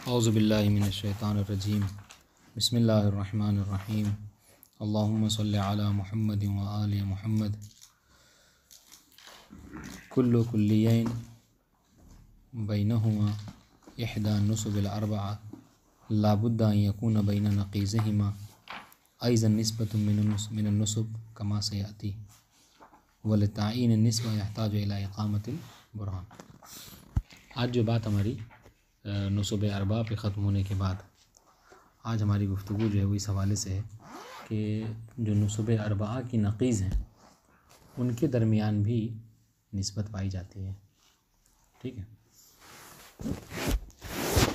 اعوذ باللہ من الشیطان الرجیم بسم اللہ الرحمن الرحیم اللہم صلی علی محمد و آل محمد کل کلیین بینہما احدی النصب الاربعہ لا بد ان یکون بین نقیضہما ایضا نسبۃ من النصب کما سیأتی ولتعین النسبہ یحتاج الی اقامۃ البرہان۔ آج جو بات ہماری نصب اربعہ پہ ختم ہونے کے بعد آج ہماری گفتگو جو ہے وہ اس حوالے سے ہے کہ جو نصب اربعہ کی نقیض ہیں ان کے درمیان بھی نسبت پائی جاتی ہے، ٹھیک ہے۔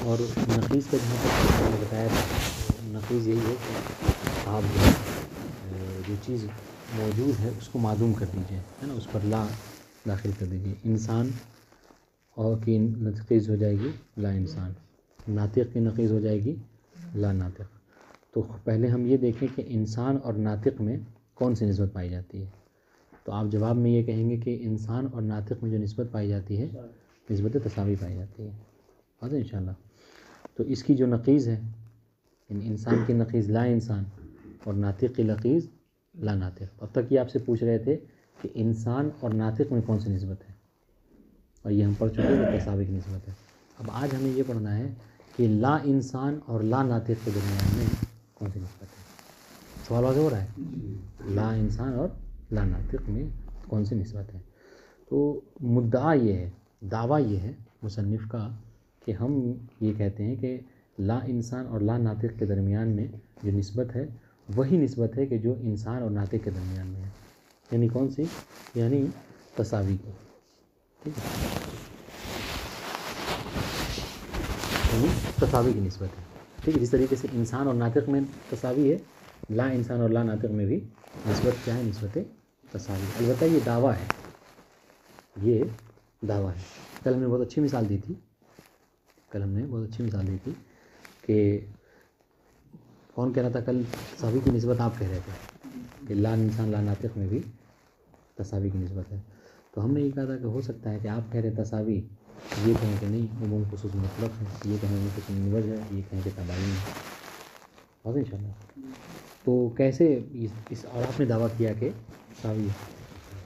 اور نقیض کا جہاں تک میں نے بتایا تھا، نقیض یہی ہے کہ آپ جو چیز موجود ہے اس کو معدوم کر دیجئے، ہے نا، اس پر لا داخل کر دیجئے۔ انسان اور کی نقیض ہو جائے گی لا انسان، ناطق کی نقیض ہو جائے گی لا ناطق۔ تو پہلے ہم یہ دیکھیں کہ انسان اور ناطق میں کون سی نسبت پائی جاتی ہے۔ تو آپ جواب میں یہ کہیں گے کہ انسان اور ناطق میں جو نسبت پائی جاتی ہے نسبت تساوی پائی جاتی ہے، بات ہے انشاءاللہ۔ تو اس کی جو نقیض ہے، انسان کی نقیض لا انسان اور ناطق کی نقیض لا ناطق۔ اب تک یہ آپ سے پوچھ رہے تھے کہ انسان اور ناطق میں کون سی نسبت ہے، اور یہ ہم پڑھ چکے ہیں کہ تساوی کی نسبت ہے۔ اب آج ہمیں یہ پڑھنا ہے کہ لا انسان اور لا ناطق کے درمیان میں کون سی نسبت ہے۔ سوال واضح ہو رہا ہے؟ لا انسان اور لا ناطق میں کون سی نسبت ہے۔ تو مدعا یہ ہے، دعویٰ یہ ہے مصنف کا کہ ہم یہ کہتے ہیں کہ لا انسان اور لا ناطق کے درمیان میں جو نسبت ہے وہی نسبت ہے کہ جو انسان اور ناطق کے درمیان میں ہے، یعنی کون سی، یعنی تساوی کی، ٹھیک ہے، یعنی تساوی کی نسبت ہے، ٹھیک ہے۔ جس طریقے سے انسان اور ناطق میں تساوی ہے، لا انسان اور لا ناطق میں بھی نسبت کیا ہے، نسبت تساوی۔ البتہ یہ دعویٰ ہے، یہ دعویٰ ہے۔ کل ہم نے بہت اچھی مثال دی تھی، کہ کون کہہ رہا تھا کل تساوی کی نسبت آپ کہہ رہے تھے کہ لا انسان لا ناطق میں بھی تساوی کی نسبت ہے۔ تو ہم نے یہ کہا تھا کہ ہو سکتا ہے کہ آپ کہہ رہے تساوی، یہ کہیں کہ نہیں عموم خصوص مطلق ہے، یہ کہیں عموم خصوص منوج ہے، یہ کہیں کہ تباین ہے، بات ان شاء اللہ۔ تو کیسے اس، اور آپ نے دعویٰ کیا کہ تساوی ہے،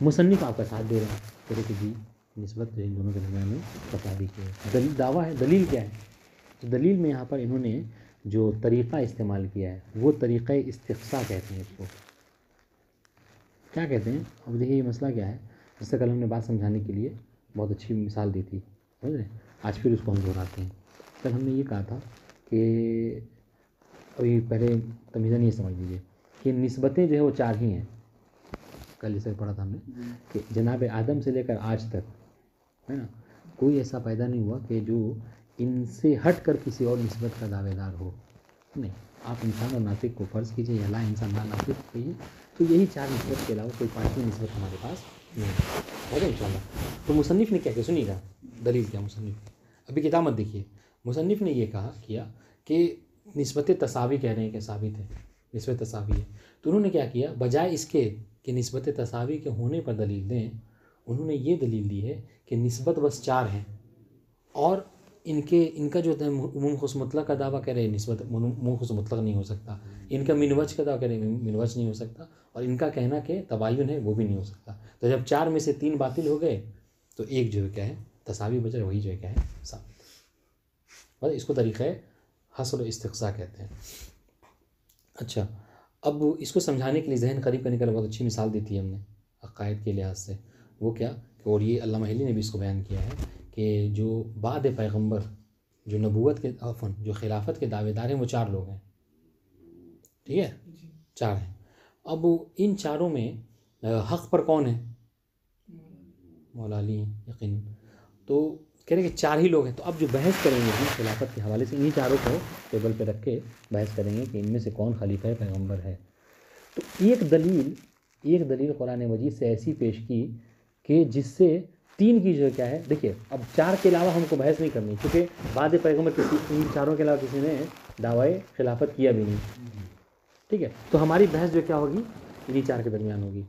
مصنف آپ کا ساتھ دے رہے ہیں، کہہ رہے کہ جی نسبت جو ان دونوں کے درمیان میں تساوی کی ہے۔ دعویٰ ہے، دلیل کیا ہے؟ تو دلیل میں یہاں پر انہوں نے جو طریقہ استعمال کیا ہے وہ طریقہ استقصاء کہتے ہیں۔ اس کو کیا کہتے ہیں؟ اب دیکھیے یہ مسئلہ کیا ہے، جس سے کل ہم نے بات سمجھانے کے لیے بہت اچھی مثال دی تھی، سمجھ رہے ہیں، آج پھر اس کو ہم دہراتے ہیں۔ کل ہم نے یہ کہا تھا کہ ابھی پہلے تمیزہ نہیں سمجھ لیجیے کہ نسبتیں جو ہے وہ چار ہی ہیں۔ کل اسے پڑھا تھا ہم نے کہ جناب آدم سے لے کر آج تک، ہے نا، کوئی ایسا پیدا نہیں ہوا کہ جو ان سے ہٹ کر کسی اور نسبت کا دعوے دار ہو، نہیں۔ آپ انسان اور ناطق کو فرض کیجیے یا لا انسان لا ناطق کہیے، تو یہی چار نسبت کے علاوہ کوئی پانچویں نسبت ہمارے پاس نہیں ہے، ان شاء اللہ۔ تو مصنف نے کیا کہ سنیے گا دلیل کیا مصنف نے، ابھی کتاب مت دیکھیے، مصنف نے یہ کیا کہ نسبت تساوی کہہ رہے ہیں کہ ثابت ہے، نسبت تساوی ہے، تو انہوں نے کیا کیا، بجائے اس کے کہ نسبت تساوی کے ہونے پر دلیل دیں، انہوں نے یہ دلیل دی ہے کہ نسبت بس چار ہیں، اور ان کا جو عموم خصوص مطلق کا دعویٰ کہہ رہے ہیں نسبت عموم خصوص مطلق نہیں ہو سکتا، ان کا منوج کا دعویٰ کہہ رہے ہیں منوج نہیں ہو سکتا، اور ان کا کہنا کہ تباین ہے وہ بھی نہیں ہو سکتا۔ تو جب چار میں سے تین باطل ہو گئے تو ایک جو ہے کیا ہے تساوی بچا، وہی جو ہے کیا ہے ثابت۔ بس اس کو طریقہ حصر و استقصاء کہتے ہیں۔ اچھا، اب اس کو سمجھانے کے لیے ذہن قریب کرنے کے لیے بہت اچھی مثال دی تھی ہم نے عقائد کے لحاظ سے، وہ کیا، اور یہ علامہ حلی نے بھی اس کو بیان کیا ہے کہ جو بعد پیغمبر، جو نبوت کے جو خلافت کے دعوے دار ہیں وہ چار لوگ ہیں، ٹھیک ہے، چار ہیں۔ اب ان چاروں میں حق پر کون ہے؟ مولا علی ہیں یقین۔ تو کہہ رہے ہیں کہ چار ہی لوگ ہیں، تو اب جو بحث کریں گے ہم خلافت کے حوالے سے انہی چاروں کو ٹیبل پہ رکھ کے بحث کریں گے کہ ان میں سے کون خلیفہ پیغمبر ہے۔ تو ایک دلیل قرآن مجید سے ایسی پیش کی کہ جس سے تین کی جو کیا ہے، دیکھیے اب چار کے علاوہ ہم کو بحث نہیں کرنی، کیونکہ بعد پیغمبر ان چاروں کے علاوہ کسی نے دعوی خلافت کیا بھی نہیں، ٹھیک ہے، تو ہماری بحث جو کیا ہوگی انہی چار کے درمیان ہوگی۔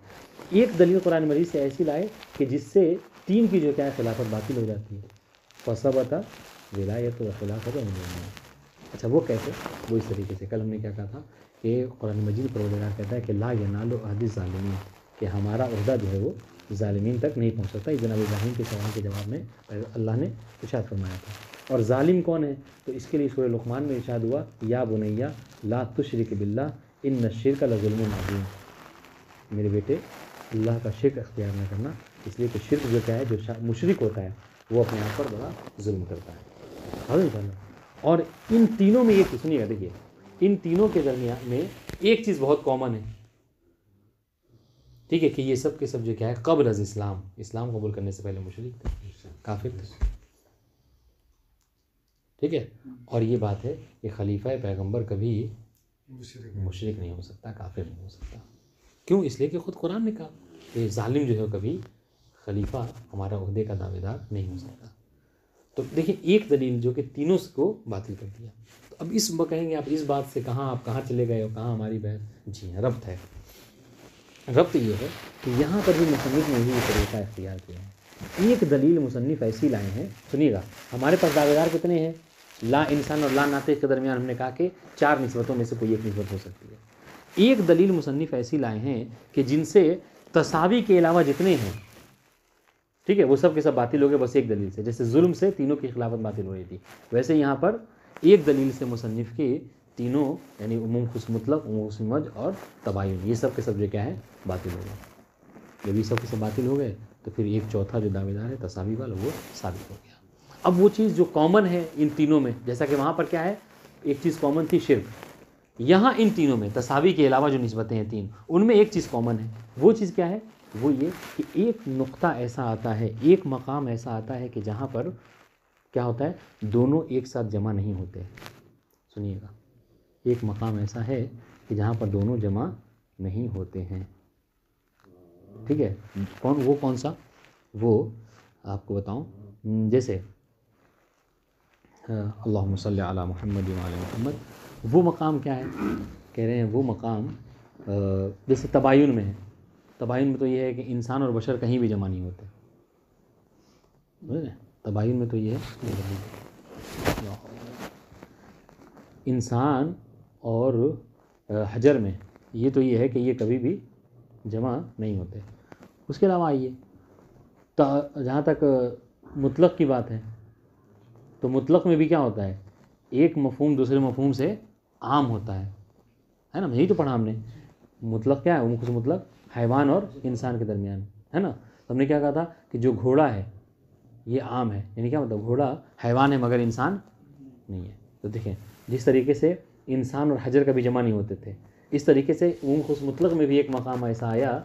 ایک دلیل قرآن مجید سے ایسی لائے کہ جس سے تین کی جو کیا ہے خلافت باطل ہو جاتی ہے، فثبت ولایت و خلافت عمر، اچھا وہ کیسے؟ وہ اس طریقے سے کل ہم نے کیا کہا تھا کہ قرآن مجید پروردگار کہتا ہے کہ لا ینال عہد الظالمین، کہ ہمارا عہدہ جو ہے وہ ظالمین تک نہیں پہنچ سکتا. یہ جناب ابراہیم کے سوال کے جواب میں اللہ نے ارشاد فرمایا تھا. اور ظالم کون ہے؟ تو اس کے لیے سورہ لقمان میں ارشاد ہوا یا بنیہ لا تشرک باللہ ان الشرک لظلم عظیم، میرے بیٹے اللہ کا شرک اختیار نہ کرنا، اس لیے کہ شرک جو کیا ہے، جو مشرک ہوتا ہے وہ اپنے آپ پر بڑا ظلم کرتا ہے. اور ان تینوں میں ایک سنیے گا، دیکھیے ان تینوں کے درمیان میں ایک چیز بہت کامن ہے، ٹھیک ہے، کہ یہ سب کے سب جو کیا ہے قبل از اسلام، اسلام قبول کرنے سے پہلے مشرک تھے، کافر تھے، ٹھیک ہے. اور یہ بات ہے کہ خلیفہ پیغمبر کبھی مشرک نہیں ہو سکتا، کافر نہیں ہو سکتا. کیوں؟ اس لیے کہ خود قرآن نے کہا کہ ظالم جو ہے کبھی خلیفہ ہمارا عہدے کا دعوے دار نہیں ہو سکتا. تو دیکھیں ایک دلیل جو کہ تینوں کو باطل کر دیا. تو اب اس کہیں گے آپ اس بات سے آپ کہاں چلے گئے ہو، کہاں ہماری بحث؟ جی ہاں، ربط ہے. ربط یہ ہے کہ یہاں پر بھی مصنف نے یہ طریقہ اختیار کیا ہے. ایک دلیل مصنف ایسی لائے ہیں، سنیے گا، ہمارے پاس دعوے دار کتنے ہیں؟ لا انسان اور لا ناطق کے درمیان ہم نے کہا کہ 4 نسبتوں میں سے کوئی ایک نسبت ہو سکتی ہے. ایک دلیل مصنف ایسی لائے ہیں کہ جن سے تساوی کے علاوہ جتنے ہیں، ٹھیک ہے، وہ سب کے سب باطل ہو گئے بس ایک دلیل سے. جیسے ظلم سے تینوں کی خلافت باطل ہو رہی تھی، ویسے یہاں پر ایک دلیل سے مصنف کے تینوں یعنی عموم خصوص مطلق، عموم خصوص مج اور تباین، یہ سب کے سب جو کیا ہے باطل ہو گئے. جب یہ سب کے سب باطل ہو گئے تو پھر ایک چوتھا جو دعوے دار ہے تساوی والا، وہ ثابت ہو گیا. اب وہ چیز جو کامن ہے ان تینوں میں، جیسا کہ وہاں پر کیا ہے ایک چیز کامن تھی شرک، یہاں ان تینوں میں تساوی کے علاوہ جو نسبتیں ہیں تین، ان میں ایک چیز کامن ہے. وہ چیز کیا ہے؟ وہ یہ کہ ایک نقطہ ایسا آتا ہے، ایک مقام ایسا آتا ہے کہ جہاں پر کیا ہوتا ہے، دونوں ایک ساتھ جمع نہیں ہوتے. سنیے گا، ایک مقام ایسا ہے کہ جہاں پر دونوں جمع نہیں ہوتے ہیں، ٹھیک ہے. وہ کون سا؟ وہ آپ کو بتاؤں، جیسے اللہم صلی علی محمد و علی محمد، وہ مقام کیا ہے؟ کہہ رہے ہیں وہ مقام جیسے تباین میں ہے. تباین میں تو یہ ہے کہ انسان اور بشر کہیں بھی جمع نہیں ہوتے. تباین میں تو یہ ہے انسان اور حجر میں یہ تو یہ ہے کہ یہ کبھی بھی جمع نہیں ہوتے. اس کے علاوہ آئیے جہاں تک مطلق کی بات ہے تو مطلق میں بھی کیا ہوتا ہے، ایک مفہوم دوسرے مفہوم سے عام ہوتا ہے نا. یہی تو پڑھا ہم نے. مطلق کیا ہے؟ عموم خصوص مطلق حیوان اور انسان کے درمیان ہے نا. ہم نے کیا کہا تھا کہ جو گھوڑا ہے یہ عام ہے، یعنی کیا مطلب گھوڑا حیوان ہے مگر انسان نہیں ہے. تو دیکھیں جس طریقے سے انسان اور حجر کبھی جمع نہیں ہوتے تھے، اس طریقے سے عموم خصوص مطلق میں بھی ایک مقام ایسا آیا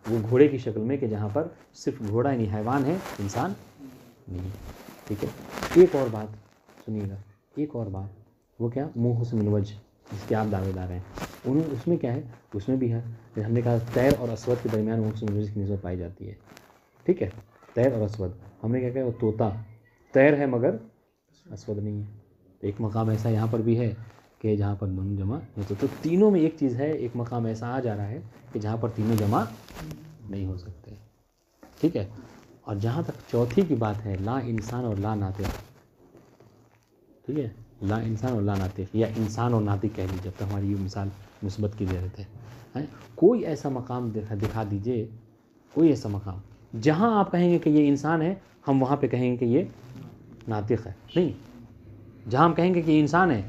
وہ گھوڑے کی شکل میں کہ جہاں پر صرف گھوڑا یعنی حیوان ہے، انسان نہیں ہے. ٹھیک ہے. ایک اور بات سنیے گا، ایک اور بات، وہ کیا؟ منہ حسن الوجہ جس کے آپ دعوے دار ہیں، اس میں کیا ہے؟ اس میں بھی ہے. ہم نے کہا طیر اور اسود کے درمیان منہ حسن الوجہ کی نسبت پائی جاتی ہے. ٹھیک ہے، طیر اور اسود. ہم نے کیا کہا وہ طوطا طیر ہے مگر اسود نہیں ہے. تو ایک مقام ایسا یہاں پر بھی ہے کہ جہاں پر دونوں جمع نہیں ہوتے. تو تینوں میں ایک چیز ہے، ایک مقام ایسا آ جا رہا ہے کہ جہاں پر تینوں جمع نہیں ہو سکتے. ٹھیک ہے. اور جہاں تک چوتھی کی بات ہے، لا انسان اور لا ناطق، ٹھیک ہے، لا انسان اور لا ناطق یا انسان اور ناطق کہہ لیجیے، جب تک ہماری یہ مثال مثبت کی ضرورت ہے. کوئی ایسا مقام دکھا دیجئے، کوئی ایسا مقام جہاں آپ کہیں گے کہ یہ انسان ہے، ہم وہاں پہ کہیں گے کہ یہ ناطق ہے. نہیں، جہاں ہم کہیں گے کہ یہ انسان ہے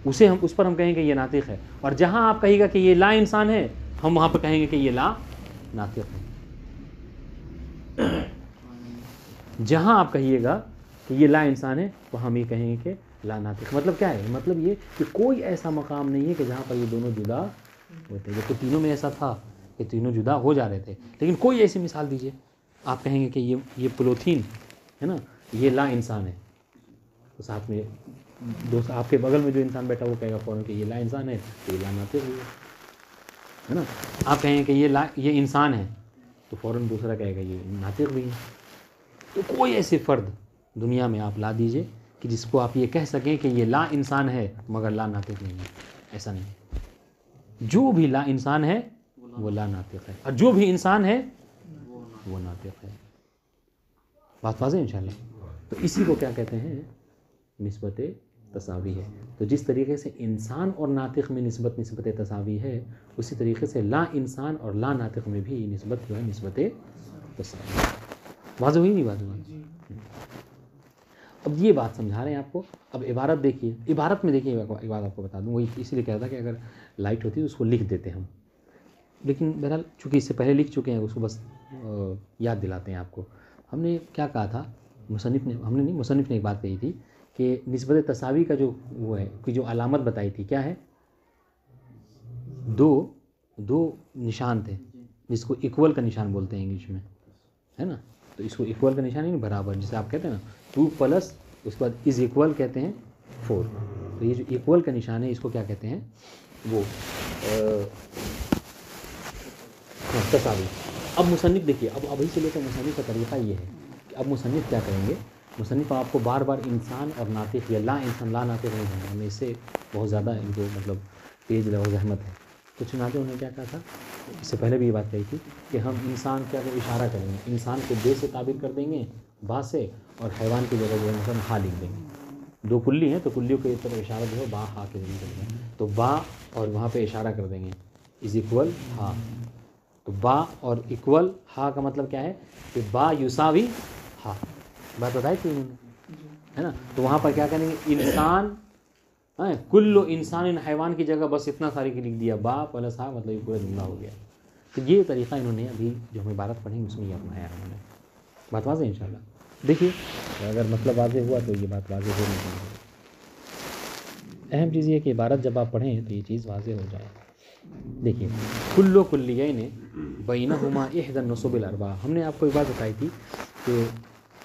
اس پر ہم کہیں گے کہ یہ ناطق ہے. اور جہاں آپ کہیے گا کہ یہ لا انسان ہے، ہم وہاں پہ کہیں گے کہ یہ لا ناطق ہے. جہاں آپ کہیے گا کہ یہ لا انسان ہے، وہاں ہم یہ کہیں گے کہ لا ناطق. مطلب کیا ہے؟ مطلب یہ کہ کوئی ایسا مقام نہیں ہے کہ جہاں پر یہ دونوں جدا ہوتے ہیں. جبکہ تینوں میں ایسا تھا کہ تینوں جدا ہو جا رہے تھے، لیکن کوئی ایسی مثال دیجیے آپ کہیں گے کہ یہ پولیتھین ہے نا، یہ لا انسان ہے، تو ساتھ میں دوست آپ کے بغل میں جو انسان بیٹھا وہ کہے گا فوراً کہ یہ لا انسان ہے، تو یہ لا ناطق ہے نا. آپ کہیں گے کہ یہ انسان ہے، تو فوراً دوسرا کہے گا یہ ناطق بھی ہے. تو کوئی ایسے فرد دنیا میں آپ لا دیجئے کہ جس کو آپ یہ کہہ سکیں کہ یہ لا انسان ہے مگر لا ناطق نہیں ہے. ایسا نہیں ہے. جو بھی لا انسان ہے وہ لا ناطق ہے، اور جو بھی انسان ہے وہ ناطق ہے. بات واضح ہے انشاءاللہ. تو اسی کو کیا کہتے ہیں؟ نسبت تساوی ہے. تو جس طریقے سے انسان اور ناطق میں نسبت تساوی ہے، اسی طریقے سے لا انسان اور لا ناطق میں بھی نسبت جو ہے نسبت تساوی ہے. واضح ہوئی نہیں بات؟ اب یہ بات سمجھا رہے ہیں آپ کو. اب عبارت دیکھیے، عبارت میں دیکھیے، ایک بات آپ کو بتا دوں، وہی اسی لیے کہا تھا کہ اگر لائٹ ہوتی ہے اس کو لکھ دیتے ہم، لیکن بہرحال چونکہ اس سے پہلے لکھ چکے ہیں اس کو بس یاد دلاتے ہیں آپ کو. ہم نے کیا کہا تھا، مصنف نے ایک بات کہی تھی کہ نسبت تساوی کا جو وہ ہے کہ جو علامت بتائی تھی کیا ہے، دو نشان تھے جس کو ایکول کا نشان بولتے ہیں انگلش میں، ہے نا. تو اس کو ایکول کا نشان ہے برابر، جسے آپ کہتے ہیں نا 2 پلس اس کے بعد از ایکول کہتے ہیں 4. تو یہ جو ایکول کا نشان ہے اس کو کیا کہتے ہیں، وہ تساوی. اب مصنف دیکھیے، اب ابھی سے لے کر مصنف کا طریقہ یہ ہے کہ اب مصنف کیا کریں گے. مصنف آپ کو بار بار انسان اور ناطق یا لا انسان لا ناطق نہیں ہونا، ہمیں اس سے بہت زیادہ ان کو مطلب تیز اور زحمت ہے. تو چنانچہ انہوں نے کیا کہا تھا، اس سے پہلے بھی یہ بات کہی تھی کہ ہم انسان کیا اشارہ کریں گے، انسان کو بے سے تعبیر کر دیں گے با سے، اور حیوان کی جگہ جو ہے مثلا ہا لکھ دیں گے. 2 کلی ہیں تو کلیوں کے طرف اشارہ جو ہے با ہا کے ذریعے کریں گے. تو با اور وہاں پہ اشارہ کر دیں گے از ایکول ہا. تو با اور ایکول ہا کا مطلب کیا ہے کہ با یساوی ہا. بات بتائی تھی انہوں نے، ہے نا. تو وہاں پر کیا کریں گے، انسان کل انسان ان حیوان کی جگہ بس اتنا ساری کی لکھ دیا، با پلس ہا مطلب یہ پورا جملہ ہو گیا. تو یہ طریقہ انہوں نے ابھی جو ہم عبارت پڑھیں اس میں یہ اپنایا انہوں نے. بات واضح ہے انشاءاللہ. دیکھیے اگر مطلب واضح ہوا تو یہ بات واضح ہو نہیں چاہیے. اہم چیز یہ کہ عبارت جب آپ پڑھیں تو یہ چیز واضح ہو جائے. دیکھیے کل کلیین بینہما احدی النصب الاربعہ، ہم نے آپ کو ایک بات بتائی تھی کہ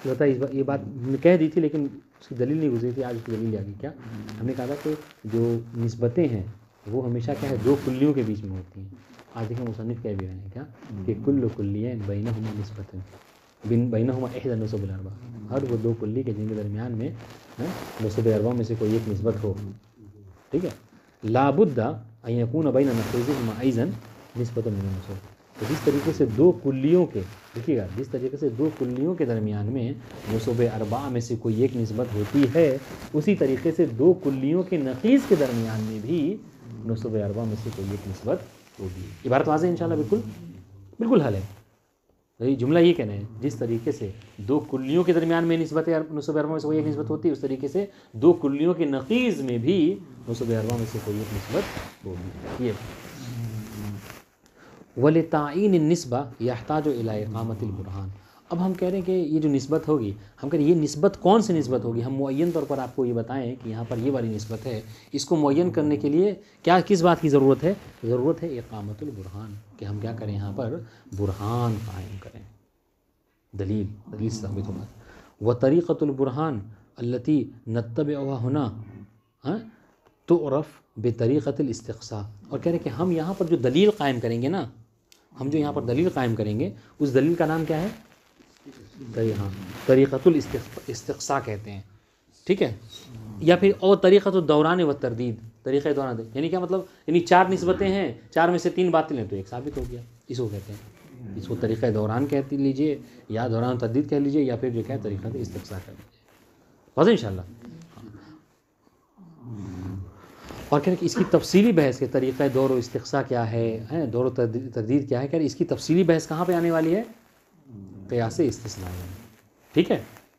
یہ بات کہہ دی تھی لیکن اس کی دلیل نہیں گزری تھی. آج اس کی دلیل آ گئی. کیا ہم نے کہا تھا کہ جو نسبتیں ہیں وہ ہمیشہ کیا ہے 2 کلیوں کے بیچ میں ہوتی ہیں. آج دیکھیں مصنف کہہ بھی رہے ہیں کیا کہ کل کلیین بینہما نسبۃ بینہما احدی النصب الاربعہ، ہر وہ 2 کلی کے جن کے درمیان میں نصب اربعہ میں سے کوئی ایک نسبت ہو. ٹھیک ہے. لا بد ان یکون بین نقیضہما ایضا نسبۃ من النصوب. تو جس طریقے سے 2 کلیوں کے، دیکھیے گا، جس طریقے سے 2 کلیوں کے درمیان میں نصب اربعہ میں سے کوئی ایک نسبت ہوتی ہے، اسی طریقے سے 2 کلیوں کے نقیض کے درمیان میں بھی نصب اربعہ میں سے کوئی ایک نسبت ہوگی. عبارت واضح ہے انشاءاللہ. بالکل حل ہے. جملہ یہ کہنا ہے جس طریقے سے 2 کلیوں کے درمیان میں نسبت نصب اربعہ میں سے کوئی ایک نسبت ہوتی ہے، اس طریقے سے 2 کلیوں کے نقیض میں بھی نصب اربعہ میں سے کوئی ایک نسبت ہوگی. یہ وَلِتَعْيِينِ النِّسْبَةِ يَحْتَاجُ إِلَىٰ إِقَامَةِ الْبُرْهَانِ. اب ہم کہہ رہے ہیں کہ یہ جو نسبت ہوگی، ہم کہہ رہے ہیں یہ نسبت کون سی نسبت ہوگی، ہم معین طور پر آپ کو یہ بتائیں کہ یہاں پر یہ والی نسبت ہے. اس کو معین کرنے کے لیے کس بات کی ضرورت ہے؟ ضرورت ہے اقامت البرہان، کہ ہم کیا کریں، یہاں پر برہان قائم کریں، دلیل ثابت ہونا. وطریقۃ البرہان التی نتبعها هنا تعرف بطریقۃ الاستقصاء. اور کہہ رہے ہیں کہ ہم یہاں پر جو دلیل قائم کریں گے نا، ہم جو یہاں پر دلیل قائم کریں گے اس دلیل کا نام کیا ہے؟ طریقۃ الاستقصاء کہتے ہیں. ٹھیک ہے. یا پھر اور طریقۃ الدوران و تردید، طریقہ دوران، یعنی کیا مطلب، یعنی 4 نسبتیں ہیں، 4 میں سے 3 باطل ہیں تو ایک ثابت ہو گیا. اس کو کہتے ہیں، اس کو طریقہ دوران کہتے لیجئے، یا دوران و تردید کہہ لیجئے، یا پھر جو ہے طریقہ استقصاء کہہ لیجئے. واضح انشاءاللہ. اور کہہ رہے کہ اس کی تفصیلی بحث کے طریقہ دور و استقصاء کیا ہے، دور و تردید کیا ہے، کہہ رہے اس کی تفصیلی بحث کہاں پہ آنے والی ہے؟ قیاس استثناء. ٹھیک ہے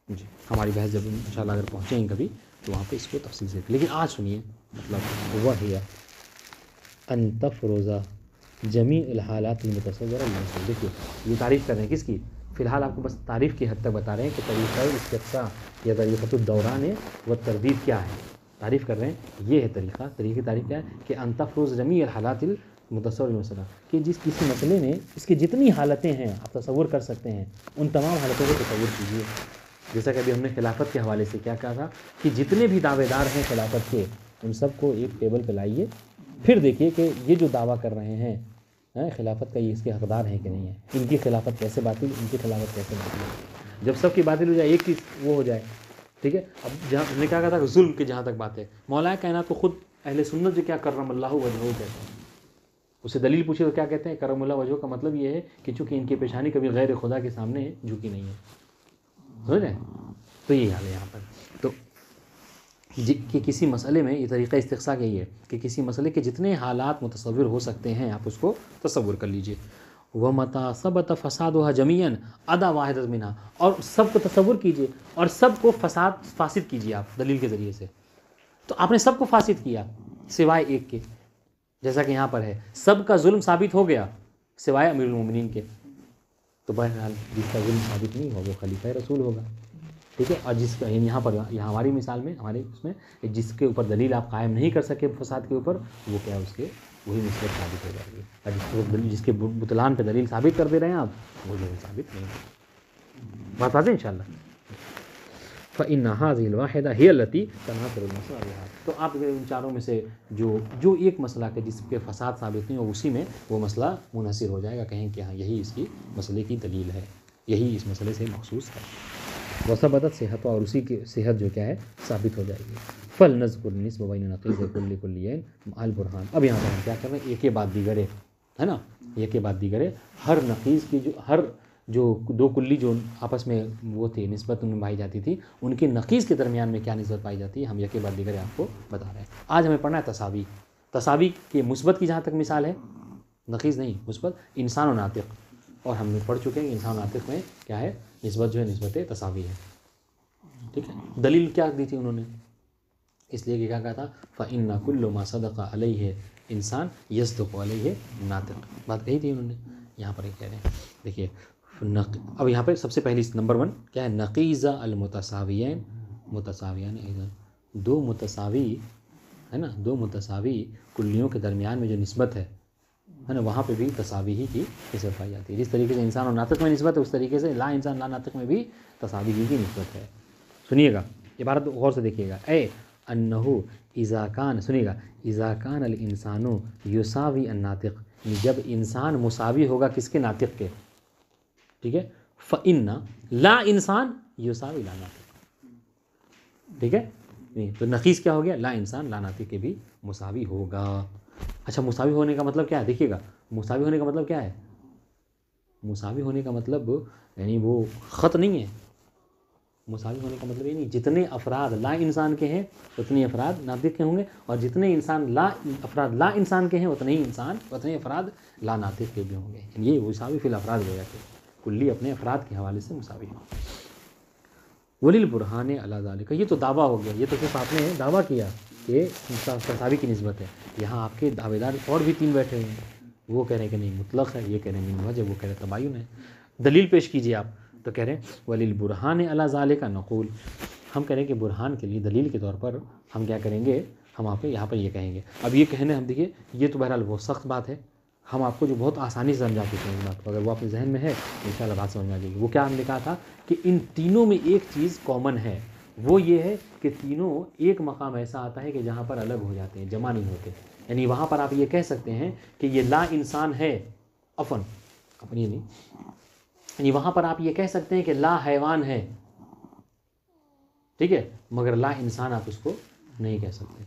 جی. ہماری بحث جب انشاءاللہ اگر پہنچیں گے کبھی تو وہاں پہ اس کو تفصیل سے، لیکن آج سنیے مطلب وہی ان تفرض جمیع الحالات المتصورہ للمسلم. دیکھیے یہ تعریف کر رہے ہیں کس کی؟ فی الحال آپ کو بس تعریف کی حد تک بتا رہے ہیں کہ طریقہ استقصاء یا طریقۃ الدوران و تردید کیا ہے. تعریف کر رہے ہیں یہ ہے طریقہ کی تعریف کیا ہے کہ ان تفرض جمیع الحالات المتصورہ للمسلم، کہ جس کسی مسئلے میں اس کی جتنی حالتیں ہیں آپ تصور کر سکتے ہیں ان تمام حالتوں کو تصور کیجیے. جیسا کہ ابھی ہم نے خلافت کے حوالے سے کیا کہا تھا کہ جتنے بھی دعوے دار ہیں خلافت کے ان سب کو ایک ٹیبل پہ لائیے، پھر دیکھیے کہ یہ جو دعویٰ کر رہے ہیں خلافت کا، یہ اس کے حقدار ہیں کہ نہیں ہے، ان کی خلافت کیسے باطل، ان کی خلافت کیسے باطل ہے. جب سب کی باطل ہو جائے، ایک کی وہ ہو جائے. ٹھیک ہے. اب جہاں ہم نے کیا کہا تھا کہ ظلم کی جہاں تک بات ہے، مولا کائنات کو خود اہل سنت جو کیا کرم اللہ وجہہ کہتے ہیں، اسے دلیل پوچھے تو کیا کہتے ہیں؟ کرم اللہ وجہہ کا مطلب یہ ہے کہ چونکہ ان کی پیشانی کبھی غیر خدا کے سامنے جھکی نہیں ہے. سمجھ رہے ہیں؟ تو یہ حال ہے یہاں پر. تو کہ کسی مسئلے میں یہ طریقہ استقصاء کا یہ ہے کہ کسی مسئلے کے جتنے حالات متصور ہو سکتے ہیں آپ اس کو تصور کر لیجئے. وَمَتَا ثَبَتَ فَسَادُهَا جَمِيعًا عَدَا وَاحِدَةٍ مِنْهَا، اور سب کو تصور کیجئے اور سب کو فاسد کیجئے آپ دلیل کے ذریعے سے. تو آپ نے سب کو فاسد کیا سوائے ایک کے، جیسا کہ یہاں پر ہے سب کا ظلم ثابت ہو گیا سوائے امیر المومنین کے. تو بہرحال جس کا ظلم ثابت نہیں ہو وہ خلیفہ رسول ہوگا. ٹھیک ہے. اور جس کا یہاں پر یہاں ہماری مثال میں ہمارے اس میں جس کے اوپر دلیل آپ قائم نہیں کر سکے فساد کے اوپر، وہ کیا ہے اس کے وہی نسبت ثابت ہو جائے گی. اور جس کے بطلان پہ دلیل ثابت کر دے رہے ہیں آپ، وہ جو ہے ثابت نہیں ہے. بات واضح انشاءاللہ. فَإِنَّ هَذِهِ الْوَاحِدَةَ هِيَ الَّتِي تَنْحَصِرُ الْمَسَائِلَ. تو آپ ان چاروں میں سے جو ایک مسئلہ ہے جس کے فساد ثابت نہیں ہو، اسی میں وہ مسئلہ منحصر ہو جائے گا. کہیں کہ ہاں یہی اس کی مسئلے کی دلیل ہے، یہی اس مسئلے سے مخصوص ہے. وثبتت صحت، اور اسی کی صحت جو کیا ہے ثابت ہو جائے گی. فلنذکر النسب بین نقیض کل کلیین مع البرہان. اب یہاں پر ہم کیا کر رہے ہیں، ایک کے بعد دیگر ہے نا، ایک کے بعد دیگر ہر نقیض کی ہر جو دو کلی جو آپس میں وہ تھی نسبت ان میں پائی جاتی تھی، ان کے نقیض کے درمیان میں کیا نسبت پائی جاتی ہے، ہم ایک کے بعد دیگر آپ کو بتا رہے ہیں. آج ہمیں پڑھنا ہے تساوی. تساوی کے مثبت کی جہاں تک مثال ہے، نقیض نہیں مثبت، انسان و ناطق. اور ہم نے پڑھ چکے ہیں کہ انسان و ناطق میں کیا ہے، نسبت جو ہے نسبت تساوی ہے. ٹھیک ہے. دلیل کیا دی تھی انہوں نے، اس لیے کہ کیا کہا تھا، فَإِنَّ كُلُّ مَا صَدَقَ عَلَيْهِ انسان يَصْدُقُ عَلَيْهِ ناطق. بات کہی تھی انہوں نے. یہاں پر یہ کہہ رہے ہیں دیکھیے. اب یہاں پہ سب سے پہلی نمبر 1 کیا ہے، نقیض المتساویین متساویان ایضا. دو متساوی ہے نا، دو متساوی کلیوں کے درمیان میں جو نسبت ہے نا، وہاں پہ بھی تساوی ہی کی نسبت پائی جاتی ہے. جس طریقے سے انسان اور ناطق میں نسبت ہے، اس طریقے سے لا انسان لا ناطق میں بھی تساوی ہی کی نسبت ہے. سنیے گا عبارت غور سے دیکھیے گا. اے انہو اذا کان، سنیے گا، اذا کان الانسان یساوی الناطق، جب انسان مساوی ہوگا کس کے، ناطق کے. ٹھیک ہے. فَإِنَّ لا انسان یساوی لا ناطق. ٹھیک ہے. نہیں تو نقیص کیا ہو گیا، لا انسان لا ناطق کے بھی مساوی ہوگا. اچھا مساوی ہونے کا مطلب کیا ہے، دیکھیے گا مساوی ہونے کا مطلب کیا ہے. مساوی ہونے کا مطلب یعنی وہ خط نہیں ہے. مساوی ہونے کا مطلب یہ نہیں جتنے افراد لا انسان کے ہیں اتنے افراد ناطق کے ہوں گے، اور جتنے افراد لا انسان کے ہیں اتنے افراد لا ناطق کے بھی ہوں گے. یہ مساوی فی الافراد ہو جاتے ہیں، کلی اپنے افراد کے حوالے سے مساوی ہو. وَلِلْبُرْهَانِ عَلَىٰ ذَلِكَ. یہ تو دعویٰ ہو گیا، یہ تو صرف آپ نے دعویٰ کیا کہ تساوی کی نسبت ہے. یہاں آپ کے دعوے دار اور بھی 3 بیٹھے ہوئے ہیں، وہ کہہ رہے ہیں کہ نہیں مطلق ہے، یہ کہہ رہے ہیں من وجہ، وہ کہہ رہے ہیں تباین ہے. دلیل پیش کیجیے آپ. تو کہہ رہے ہیں وَلِلْبُرْهَانِ عَلَىٰ ذَلِكَ نقول. ہم کہہ رہے ہیں کہ برہان کے لیے دلیل کے طور پر ہم کیا کریں گے، ہم آپ یہاں پر یہ کہیں گے. اب یہ کہنے ہم دیکھیے یہ تو بہرحال بہت سخت بات ہے، ہم آپ کو جو بہت آسانی سے سمجھا چکے ہیں اس بات کو، اگر وہ آپ کے ذہن میں ہے انشاءاللہ بات سمجھ میں آ جائے گی. وہ کیا ہم نے کہا تھا کہ ان تینوں میں ایک چیز کامن ہے، وہ یہ ہے کہ تینوں ایک مقام ایسا آتا ہے کہ جہاں پر الگ ہو جاتے ہیں، جمع نہیں ہوتے. یعنی وہاں پر آپ یہ کہہ سکتے ہیں کہ یہ لا انسان ہے، اپنی نہیں، یعنی وہاں پر آپ یہ کہہ سکتے ہیں کہ لا حیوان ہے. ٹھیک ہے. مگر لا انسان آپ اس کو نہیں کہہ سکتے.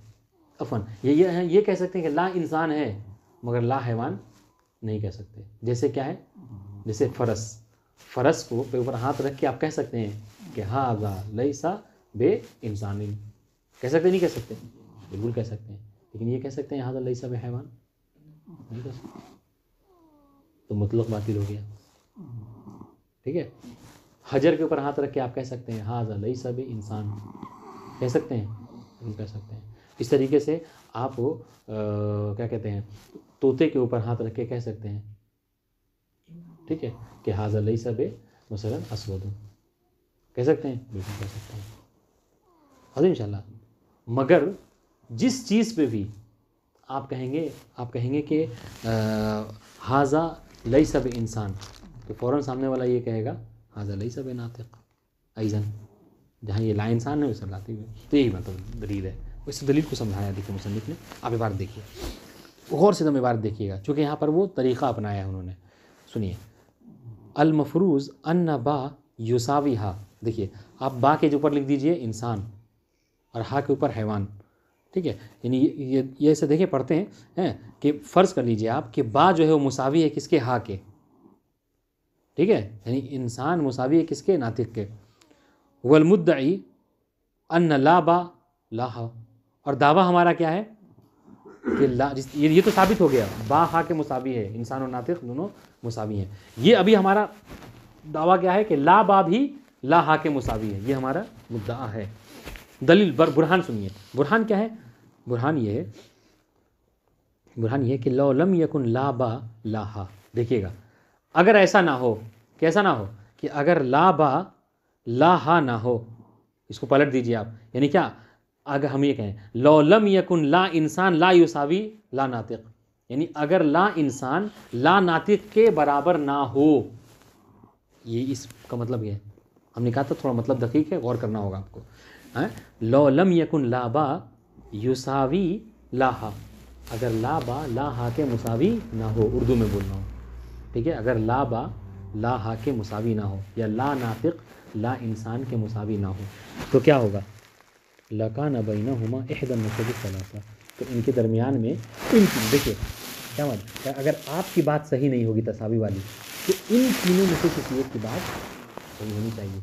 یہ کہہ سکتے ہیں کہ لا انسان ہے مگر لا حیوان نہیں کہہ سکتے. جیسے کیا ہے، جیسے فرس کو پہ اوپر ہاتھ رکھ کے آپ کہہ سکتے ہیں کہ ھذا لیس بے انسان. کہہ سکتے نہیں کہہ سکتے، بالکل کہہ سکتے ہیں. لیکن یہ کہہ سکتے ہیں ھذا لیس بے حیوان، نہیں کہہ سکتے. تو مطلق باطل ہو گیا. ٹھیک ہے. حجر کے اوپر ہاتھ رکھ کے آپ کہہ سکتے ہیں ھذا لیس بے انسان، کہہ سکتے ہیں، نہیں کہہ سکتے ہیں. اس طریقے سے آپ کیا کہتے ہیں، طوطے کے اوپر ہاتھ رکھ کے کہہ سکتے ہیں، ٹھیک ہے، کہ ھذا لیس بے مثلا اسود، کہہ سکتے ہیں، بالکل کہہ سکتے ہیں. حاضر انشاءاللہ. مگر جس چیز پہ بھی آپ کہیں گے کہ ھذا لیس بے انسان، تو فوراً سامنے والا یہ کہے گا ھذا لیس بے ناطق ایضاً. جہاں یہ لا انسان ہے اسے لاتے ہوئے، تو یہی مطلب دلیل ہے. اس دلیل کو سمجھایا دیکھیے مصنف نے. آپ عبارت دیکھیے، غور سے تم عبارت دیکھیے گا، چونکہ یہاں پر وہ طریقہ اپنایا ہے انہوں نے. سنیے. المفروض ان با یساوی ہا. دیکھیے آپ با کے اوپر لکھ دیجئے انسان اور ہا کے اوپر حیوان. ٹھیک ہے. یعنی یہ ایسے دیکھیں پڑھتے ہیں کہ فرض کر لیجئے آپ کہ با جو ہے وہ مساوی ہے کس کے، ہا کے. ٹھیک ہے. یعنی انسان مساوی ہے کس کے، ناطق کے. والمدعی ان لا با لا ہا، اور دعویٰ ہمارا کیا ہے کہ لا، یہ تو ثابت ہو گیا با ہا کے مساوی ہے، انسان اور ناطق دونوں مساوی ہیں. یہ ابھی ہمارا دعویٰ کیا ہے کہ لا با بھی لا ہا کے مساوی ہے، یہ ہمارا مدعا ہے. دلیل برہان سنیے. برہان کیا ہے؟ برہان یہ ہے کہ لو لم یکن لا با لا ہا. دیکھیے گا، اگر ایسا نہ ہو، کیسا نہ ہو کہ اگر لا با لا ہا نہ ہو، اس کو پلٹ دیجئے آپ، یعنی کیا، اگر ہم یہ کہیں لو لم یکن لا انسان لا یساوی لا ناطق، یعنی اگر لا انسان لا ناطق کے برابر نہ ہو، یہ اس کا مطلب یہ ہے. ہم نے کہا تھا تھوڑا مطلب دقیق ہے، غور کرنا ہوگا آپ کو. لو لم یکن لا با یساوی لا ہا، اگر لا با لا ہا کے مساوی نہ ہو، اردو میں بولنا ہو، ٹھیک ہے، اگر لا با لا ہا کے مساوی نہ ہو، یا لا ناطق لا انسان کے مساوی نہ ہو، تو کیا ہوگا؟ لکان بینہما احدی النصوص الثلاثہ، تو ان کے درمیان میں دیکھیے کیا مطلب، اگر آپ کی بات صحیح نہیں ہوگی تساوی والی، تو ان تینوں میں سے کسی ایک کی بات صحیح ہونی چاہیے،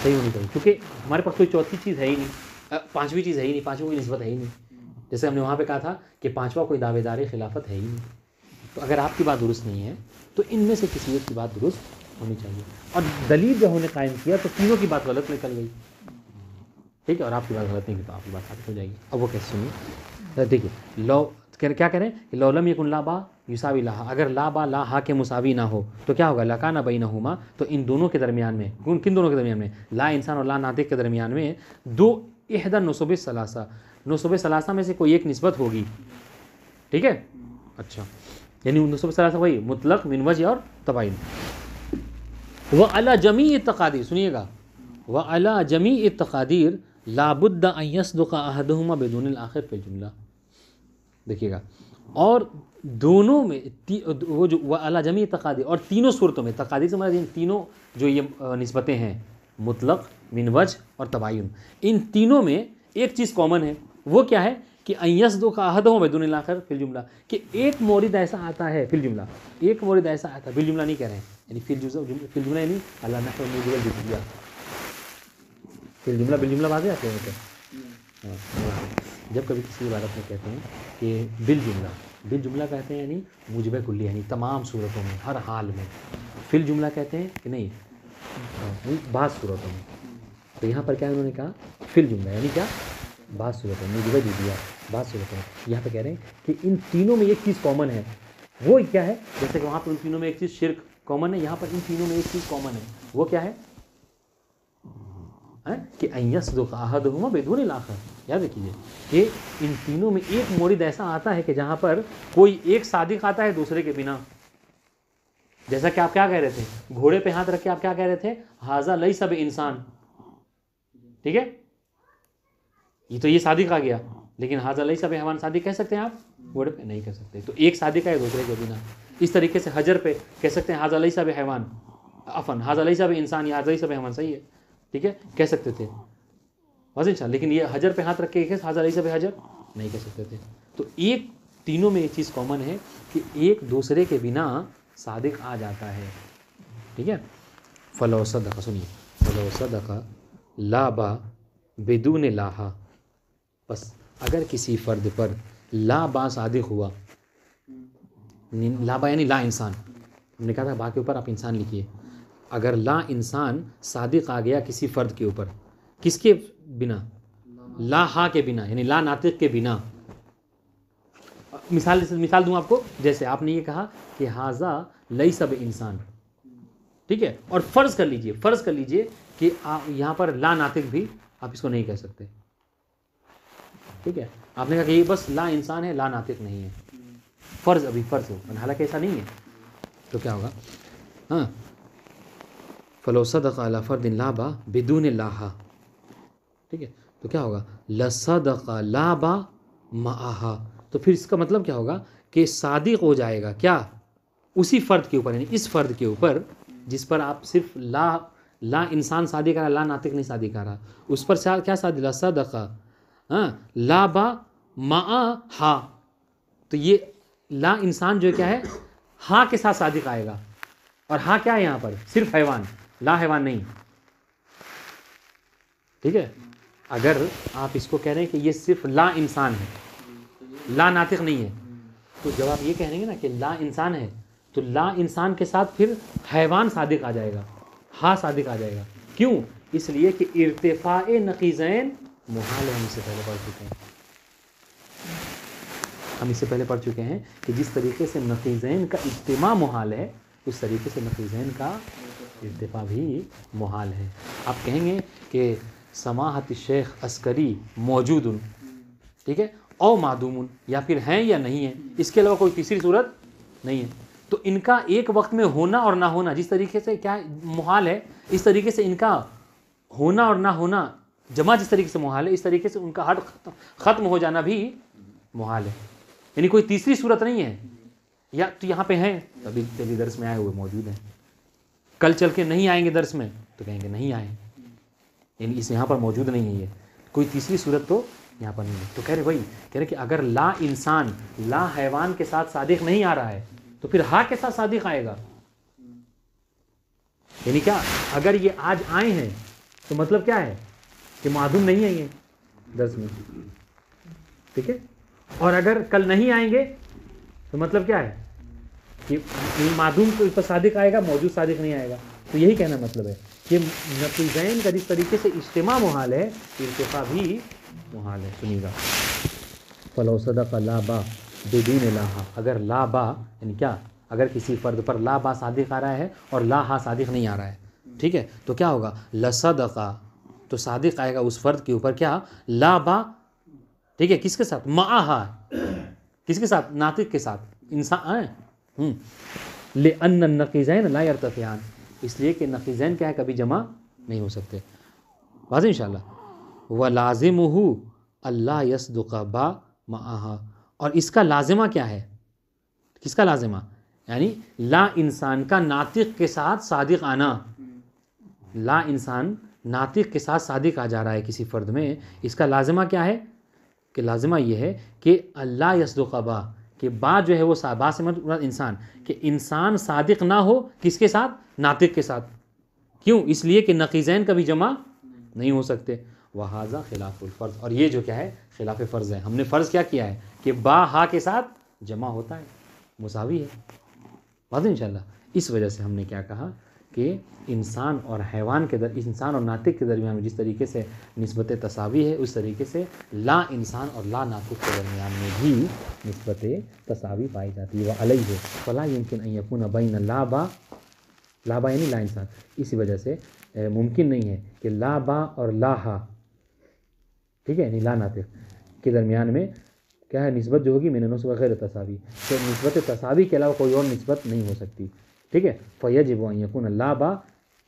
صحیح ہونی چاہیے، کیونکہ ہمارے پاس کوئی چوتھی چیز ہے ہی نہیں، پانچویں چیز ہے ہی نہیں، پانچویں کوئی نسبت ہے ہی نہیں. جیسے ہم نے وہاں پہ کہا تھا کہ پانچواں کوئی دعوے دار خلافت ہے ہی نہیں. تو اگر آپ کی بات درست نہیں ہے تو ان میں سے کسی ایک کی بات درست ہونی چاہیے. اور دلیل جب ہم نے قائم کیا تو تینوں کی بات غلط نکل گئی، ٹھیک ہے، اور آپ کی بات غلط نہیں کی تو آپ کی بات ثابت ہو جائے گی. اب وہ کیسے سنیے، دیکھیے لو کیا کہہ رہے ہیں کہ لو لم یکن لا با یساوی لا ہا، اگر لا با لا ہا کے مساوی نہ ہو تو کیا ہوگا؟ لکان بینہما، تو ان دونوں کے درمیان میں، کن دونوں کے درمیان میں؟ لا انسان اور لا ناطق کے درمیان میں دو احدی النصوص الثلاثہ، نصوص ثلاثہ میں سے کوئی ایک نسبت ہوگی، ٹھیک ہے. اچھا، یعنی نصوص ثلاثہ وہی مطلق، من وجہ اور تباین. وعلی جمیع التقادیر، سنیے گا، وعلی جمیع التقادیر لا بد ان یصدق احدہما بدون الاخر فی الجملہ. دیکھیے گا، اور دونوں میں وہ جو وعلی جمیع التقادیر، اور تینوں صورتوں میں، تقادیر سے مراد تینوں جو یہ نسبتیں ہیں، مطلق، من وجہ اور تباین، ان تینوں میں ایک چیز کامن ہے. وہ کیا ہے؟ کہ ان یصدق احدہما بدون الاخر فی الجملہ، کہ ایک مورد ایسا آتا ہے فی الجملہ، ایک مورد ایسا آتا ہے، فی الجملہ نہیں کہہ رہے ہیں، یعنی فی الجملہ یعنی اللہ نحو موجب الجزئیہ، فی الجملہ بالجملہ واضح آتے ہیں. جب کبھی کسی عبارت میں کہتے ہیں کہ بالجملہ کہتے ہیں یعنی موجب کلی، یعنی تمام صورتوں میں، ہر حال میں. فی الجملہ کہتے ہیں کہ نہیں، بعض صورتوں میں. تو یہاں پر کیا انہوں نے کہا؟ فی الجملہ یعنی کیا؟ بعض صورتوں میں، موجب دیا بعض صورتوں میں. یہاں پہ کہہ رہے ہیں کہ ان تینوں میں ایک چیز کامن ہے. وہ کیا ہے؟ جیسے کہ وہاں پر ان تینوں میں ایک چیز شرک کامن ہے، یہاں پر ان تینوں میں ایک چیز کامن ہے. وہ کیا ہے؟ کہ ان یصدق احدہما بدون الاخر. یاد رکھیے کہ ان تینوں میں ایک مورد ایسا آتا ہے کہ جہاں پر کوئی ایک صادق آتا ہے دوسرے کے بنا. جیسا کہ آپ کیا کہہ رہے تھے، گھوڑے پہ ہاتھ رکھ کے آپ کیا کہہ رہے تھے؟ ھذا لیس بانسان، ٹھیک ہے، یہ تو یہ صادق آ گیا، لیکن ھذا لیس بحیوان صادق کہہ سکتے ہیں آپ؟ گھوڑے پہ نہیں کہہ سکتے. تو ایک صادق ہے دوسرے کے بنا. اس طریقے سے حجر پہ کہہ سکتے ہیں ھذا لیس بحیوان، عفواً ھذا لیس بانسان یا ھذا لیس بحیوان، صحیح ہے، ٹھیک ہے، کہہ سکتے تھے واضح انشاء. لیکن یہ حجر پہ ہاتھ رکھ کے ھذا لیس بحجر نہیں کہہ سکتے تھے. تو ایک تینوں میں ایک چیز کامن ہے کہ ایک دوسرے کے بنا صادق آ جاتا ہے، ٹھیک ہے. فلو صدق، سنیے، فلو صدق لا با بدون لاہا، بس اگر کسی فرد پر لا با صادق ہوا، لا با یعنی لا انسان، ہم نے کہا تھا با کے اوپر آپ انسان لکھیے. اگر لا انسان صادق آ گیا کسی فرد کے اوپر، کس کے بنا؟ لا ہا کے بنا، یعنی لا ناطق کے بنا. مثال دوں آپ کو، جیسے آپ نے یہ کہا کہ ھذا لیس بانسان، ٹھیک ہے، اور فرض کر لیجئے کہ یہاں پر لا ناطق بھی آپ اس کو نہیں کہہ سکتے، ٹھیک ہے. آپ نے کہا کہ یہ بس لا انسان ہے، لا ناطق نہیں ہے. فرض ہو، حالانکہ ایسا نہیں ہے. تو کیا ہوگا؟ ہاں، فلو صدق علی فرد لا با بدون لاہا، ٹھیک ہے، تو کیا ہوگا؟ لصدق لا با معہا. تو پھر اس کا مطلب کیا ہوگا کہ صادق ہو جائے گا کیا؟ اسی فرد کے اوپر، یعنی اس فرد کے اوپر جس پر آپ صرف لا انسان صادق آ رہا، لا ناطق نہیں صادق آ رہا، اس پر کیا صادق؟ لصدق لا با معہا. تو یہ لا انسان جو کیا ہے، ہاں کے ساتھ صادق آئے گا. اور ہاں کیا ہے یہاں پر؟ صرف حیوان، لا حیوان نہیں، ٹھیک ہے. اگر آپ اس کو کہہ رہے ہیں کہ یہ صرف لا انسان ہے، لا ناطق نہیں ہے، تو جب آپ یہ کہہ رہے ہیں نا کہ لا انسان ہے، تو لا انسان کے ساتھ پھر حیوان صادق آ جائے گا، ہا صادق آ جائے گا. کیوں؟ اس لیے کہ ارتفاع نقیضین محال ہے. ہم اس سے پہلے پڑھ چکے ہیں کہ جس طریقے سے نقیضین کا اجتماع محال ہے، اس طریقے سے نقیضین کا ارتفاع بھی محال ہے. آپ کہیں گے کہ سماحت شیخ عسکری موجود، ٹھیک ہے، او معدوم، یا پھر ہیں یا نہیں ہیں، اس کے علاوہ کوئی تیسری صورت نہیں ہے. تو ان کا ایک وقت میں ہونا اور نہ ہونا جس طریقے سے کیا محال ہے، اس طریقے سے ان کا ہونا اور نہ ہونا جمع جس طریقے سے محال ہے، اس طریقے سے ان کا حد ختم ہو جانا بھی محال ہے. یعنی کوئی تیسری صورت نہیں ہے. یا تو یہاں پہ ہیں، ابھی درس میں آئے ہوئے موجود ہیں، کل چل کے نہیں آئیں گے درس میں تو کہیں گے نہیں آئے، یعنی اس یہاں پر موجود نہیں ہے. یہ کوئی تیسری صورت تو یہاں پر نہیں ہے. تو کہہ رہے کہ اگر لا انسان لا حیوان کے ساتھ صادق نہیں آ رہا ہے تو پھر ہا کے ساتھ صادق آئے گا. یعنی کیا؟ اگر یہ آج آئے ہیں تو مطلب کیا ہے کہ معدوم نہیں آئیں گے درس میں، ٹھیک ہے. اور اگر کل نہیں آئیں گے تو مطلب کیا ہے کہ معدوم کے اوپر صادق آئے گا، موجود صادق نہیں آئے گا. تو یہی کہنا مطلب ہے کہ نقیضین کا جس طریقے سے اجتماع محال ہے، ارتفاع بھی محال ہے. سنیے گا، فلو صدق لا با بدین لاہا، اگر لا با یعنی کیا، اگر کسی فرد پر لا با صادق آ رہا ہے اور لا ہا صادق نہیں آ رہا ہے، ٹھیک ہے، تو کیا ہوگا؟ لصدقہ، تو صادق آئے گا اس فرد کے اوپر کیا؟ لا با، ٹھیک ہے، کس کے ساتھ؟ معہا، کس کے ساتھ؟ ناطق کے ساتھ، انسان. لأن النقیضین لا یرتفعان، اس لیے کہ نقیضین کیا ہے، کبھی جمع نہیں ہو سکتے. واضح انشاءاللہ. وَلَازِمُهُ اللہ يصدق با معہا، اور اس کا لازمہ کیا ہے؟ کس کا لازمہ؟ یعنی لا انسان کا ناطق کے ساتھ صادق آنا. لا انسان ناطق کے ساتھ صادق آ جا رہا ہے کسی فرد میں، اس کا لازمہ کیا ہے؟ کہ لازمہ یہ ہے کہ اللہ یصدق با، کہ با جو ہے وہ با سے مراد انسان، کہ انسان صادق نہ ہو کس کے ساتھ؟ ناطق کے ساتھ. کیوں؟ اس لیے کہ نقیضین کبھی جمع نہیں ہو سکتے. وہذا خلاف الفرض، اور یہ جو کیا ہے؟ خلاف فرض ہے. ہم نے فرض کیا کیا ہے کہ با ہا کے ساتھ جمع ہوتا ہے، مساوی ہے. واضح انشاءاللہ. اس وجہ سے ہم نے کیا کہا کہ انسان اور حیوان کے انسان اور ناطق کے درمیان میں جس طریقے سے نسبت تساوی ہے، اس طریقے سے لا انسان اور لا ناطق کے درمیان میں بھی نسبت تساوی پائی جاتی ہے. وعلیہ فلا يمكن ان يكون بین لا با یعنی لا انسان، اسی وجہ سے ممکن نہیں ہے کہ لا با اور لا ہا، ٹھیک ہے، یعنی لا ناطق کے درمیان میں کیا ہے؟ نسبت جو ہوگی من نسبت غیر تساوی، تو نسبت تساوی کے علاوہ کوئی اور نسبت نہیں ہو سکتی. ٹھیک ہے. فیجب ان یکون لا با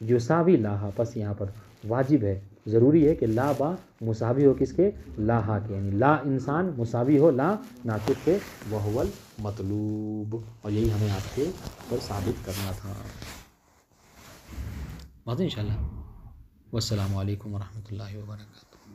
یساوی لاہا، پس یہاں پر واجب ہے، ضروری ہے کہ لا با مساوی ہو کس کے؟ لا ہا کے، یعنی لا انسان مساوی ہو لا ناطق کے. وہو المطلوب، اور یہی ہمیں آپ کے پر ثابت کرنا تھا. واضح انشاءاللہ. والسلام علیکم ورحمۃ اللہ وبرکاتہ.